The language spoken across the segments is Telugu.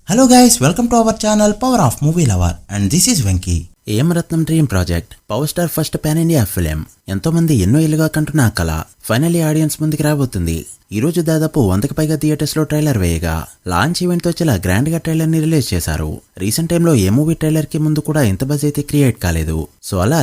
Hello guys, welcome to our channel Power of Movie Lover and this is Venki. AM Ratnam dream project power star first pan India film ఎంతో మంది ఎన్నో ఏళ్లుగా కంటున్న కళ ఫైనల్లీ ఆడియన్స్ ముందుకు రాబోతుంది. ఈ రోజు దాదాపు 100కి పైగా థియేటర్స్ లో ట్రైలర్ వేయగా లాంచ్ ఈవెంట్ తో చాలా గ్రాండ్ గా ట్రైలర్ ని రిలీజ్ చేశారు. రీసెంట్ టైమ్ లో ఏ మూవీ ట్రైలర్ కి ముందు కూడా ఇంత బజ్ అయితే క్రియేట్ కాలేదు. సో అలా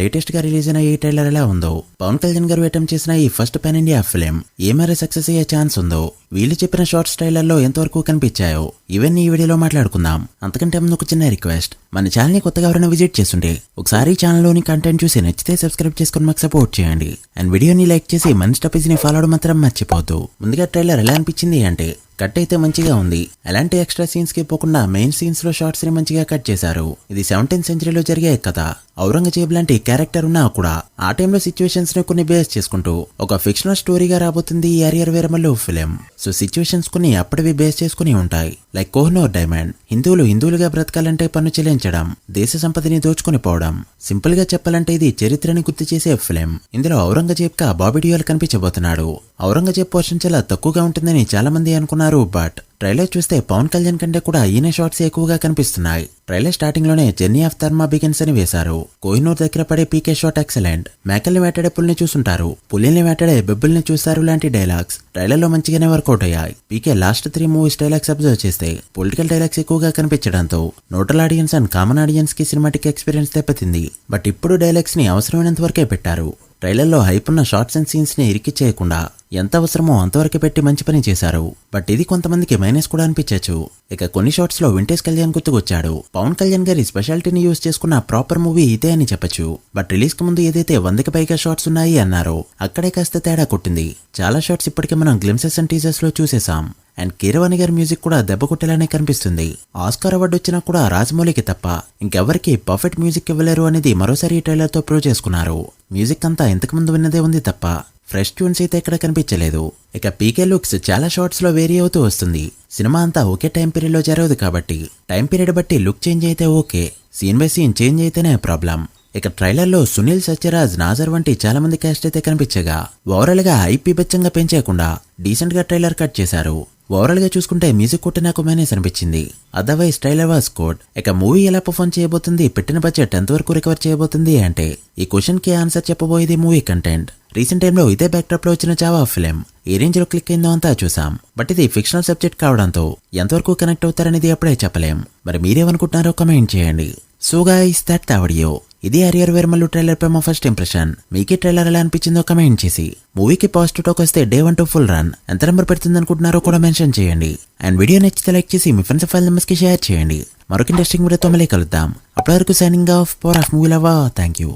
లేటెస్ట్ గా రిలీజ్ అయిన ఈ ట్రైలర్ ఎలా ఉందో, పవన్ కళ్యాణ్ గారు అటెంప్ట్ చేసిన ఈ ఫస్ట్ పాన్ ఇండియా ఫిలిం ఏ మేర సక్సెస్ అయ్యే ఛాన్స్ ఉందో, వీళ్ళు చెప్పిన షార్ట్స్ ట్రైలర్ లో ఎంతవరకు కనిపించాయో ఇవన్నీ ఈ వీడియోలో మాట్లాడుకుందాం. అంతకంటే ముందు ఒక చిన్న రిక్వెస్ట్, మన ఛానల్ ని కొత్తగా ఎవరైనా విజిట్ చేస్తుంటే ఒకసారి ఛానల్ లోని కంటెంట్ చూసి నచ్చితే సబ్స్క్రైబ్ చేసుకుని మాకు సపోర్ట్ చేయండి. అండ్ వీడియోని లైక్ చేసి మన స్టాపేజ్ ని ఫాలో అవడం మాత్రం మర్చిపోవద్దు. ముందుగా ట్రైలర్ ఎలా అనిపించింది అంటే, కట్ అయితే మంచిగా ఉంది. ఎలాంటి ఎక్స్ట్రా సీన్స్ కి పోకుండా మెయిన్ సీన్స్ లో షార్ట్స్ ని మంచిగా కట్ చేశారు. ఇది 17th సెంచరీలో జరిగే కథ. ఔరంగజేబ్ లాంటి క్యారెక్టర్ ఉన్నా కూడా ఆ టైంలో సిచ్యువేషన్స్ ని కొన్ని బేస్ చేసుకుంటూ ఒక ఫిక్షనల్ స్టోరీగా రాబోతుంది ఈ arrear Veeramallu film. So situations కొన్ని అప్పటివి బేస్ చేసుకుని ఉంటాయి. లైక్ కోహినూర్ డైమండ్, హిందువులుగా బ్రతకాలంటే పన్ను చెల్లించడం, దేశ సంపదని దోచుకుని పోవడం. సింపుల్ గా చెప్పాలంటే ఇది చరిత్రని గుర్తు చేసే ఫిలిం. ఇందులో ఔరంగజేబ్ కా బాబీ డియోల్ కనిపించబోతున్నాడు. ఔరంగజేబ్ పోర్షన్ చాలా తక్కువగా ఉంటుందని చాలా మంది అనుకున్నారు. బట్ ట్రైలర్ చూస్తే పవన్ కళ్యాణ్ కంటే కూడా ఈయన షార్ట్స్ ఎక్కువగా కనిపిస్తున్నాయి. ట్రైలర్ స్టార్టింగ్ లోనే జర్నీ ఆఫ్ ధర్మా బిగిన్స్ అని వేశారు. కోహినూర్ దగ్గర పడే పీకే షాట్ ఎక్సలెంట్. మేకల్ని వేటాడే పుల్ని చూసుంటారు, పులిని వేటాడే బెబ్బుల్ని చూస్తారు లాంటి డైలాగ్స్ ట్రైలర్ లో మంచిగానే వర్కౌట్ అయ్యాయి. పీకే లాస్ట్ 3 మూవీస్ డైలాగ్స్ అబ్జర్వ్ చేస్తే పొలిటికల్ డైలాగ్స్ ఎక్కువగా కనిపించడంతో నోటల్ ఆడియన్స్ అండ్ కామన్ ఆడియన్స్ కి సినిమాటిక్ ఎక్స్పీరియన్స్ దెబ్బతింది. బట్ ఇప్పుడు డైలాగ్స్ ని అవసరమైనంత వరకే పెట్టారు. ట్రైలర్లో హైప్ ఉన్న షార్ట్స్ అండ్ సీన్స్ ని ఇరికి చేయకుండా ఎంత అవసరమో అంతవరకు పెట్టి మంచి పని చేశారు. బట్ ఇది కొంతమందికి మైనస్ కూడా అనిపించచ్చు. ఇక కొన్ని షార్ట్స్ లో వింటేజ్ కళ్యాణ్ గుర్తుకొచ్చాడు. పవన్ కళ్యాణ్ గారి స్పెషాలిటీని యూజ్ చేసుకున్న ప్రాపర్ మూవీ ఇదే అని చెప్పొచ్చు. బట్ రిలీజ్ కి ముందు ఏదైతే 100కి పైగా షార్ట్స్ ఉన్నాయి అన్నారో అక్కడే కాస్త తేడా కొట్టింది. చాలా షార్ట్స్ ఇప్పటికే మనం గ్లిమ్సెస్ అండ్ టీజర్స్ లో చూసేసాం. అండ్ కీరవాణి గారి మ్యూజిక్ కూడా దెబ్బ కొట్టేలానే కనిపిస్తుంది. ఆస్కార్ అవార్డు వచ్చినా కూడా రాజమౌళికి తప్ప ఇంకెవరికి పర్ఫెక్ట్ మ్యూజిక్ ఇవ్వలేరు అనేది మరోసారి ఈ ట్రైలర్ తో ప్రూవ్ చేసుకున్నారు. మ్యూజిక్ అంతా ఇంతకు ముందు విన్నదే ఉంది తప్ప ఫ్రెష్ ట్యూన్స్ అయితే ఎక్కడ కనిపించలేదు. ఇక పీకే లుక్స్ చాలా షార్ట్స్ లో వేరీ అవుతూ వస్తుంది. సినిమా అంతా ఒకే టైం పీరియడ్ లో జరగదు కాబట్టి టైం పీరియడ్ బట్టి లుక్ చేంజ్ అయితే okay, scene by scene change అయితేనే ప్రాబ్లం. ఇక ట్రైలర్ లో సునీల్ సత్యరాజ్, నాజర్ వంటి చాలా మంది క్యాస్ట్ అయితే కనిపించగా ఓవరాల్ గా ఐపీ బెచ్చంగా పెంచేయకుండా డీసెంట్ గా ట్రైలర్ కట్ చేశారు. ఓవరాల్ గా చూసుకుంటే మ్యూజిక్ కొట్టి నాకు మైనస్ అనిపించింది. Otherwise trailer was good. ఇక మూవీ ఎలా పర్ఫార్మ్ చేయబోతుంది, పెట్టిన బడ్జెట్ ఎంతవరకు రికవర్ చేయబోతుంది అంటే, ఈ క్వశ్చన్ కి ఆన్సర్ చెప్పబోయేది మూవీ కంటెంట్. రీసెంట్ టైంలో ఇదే బ్యాక్డ్రాప్ లో వచ్చిన చావా ఫిలిం ఏ రేంజ్ లో క్లిక్ అయిందో అంతా చూసాం. బట్ ఇది ఫిక్షనల్ సబ్జెక్ట్ కావడంతో ఎంతవరకు కనెక్ట్ అవుతారనేది అప్పుడే చెప్పలేం. మరి మీరేమనుకుంటున్నారో కమెంట్ చేయండి. So guys, that the video. ఇది అరియర్ వీరమల్లు ట్రైలర్ పై మా ఫస్ట్ ఇంప్రెషన్. మీకే ట్రైలర్ ఎలా అనిపించిందో కమెంట్ చేసి, మూవీకి పాజిటివ్ టాక్ వస్తే డే 1 to ఫుల్ రన్ ఎంత నెంబర్ పెడుతుంది అనుకుంటున్నారో కూడా మెన్షన్ చేయండి. అండ్ వీడియో నచ్చితే లైక్ చేసి మీ ఫ్రెండ్స్ ఫైల్ నెంబర్స్ కి షేర్ చేయండి. మరొక ఇంట్రెస్టింగ్ వీడియోతో మళ్ళీ కలుద్దాం. అప్పటి వరకు signing off, power of movie lover. Thank you.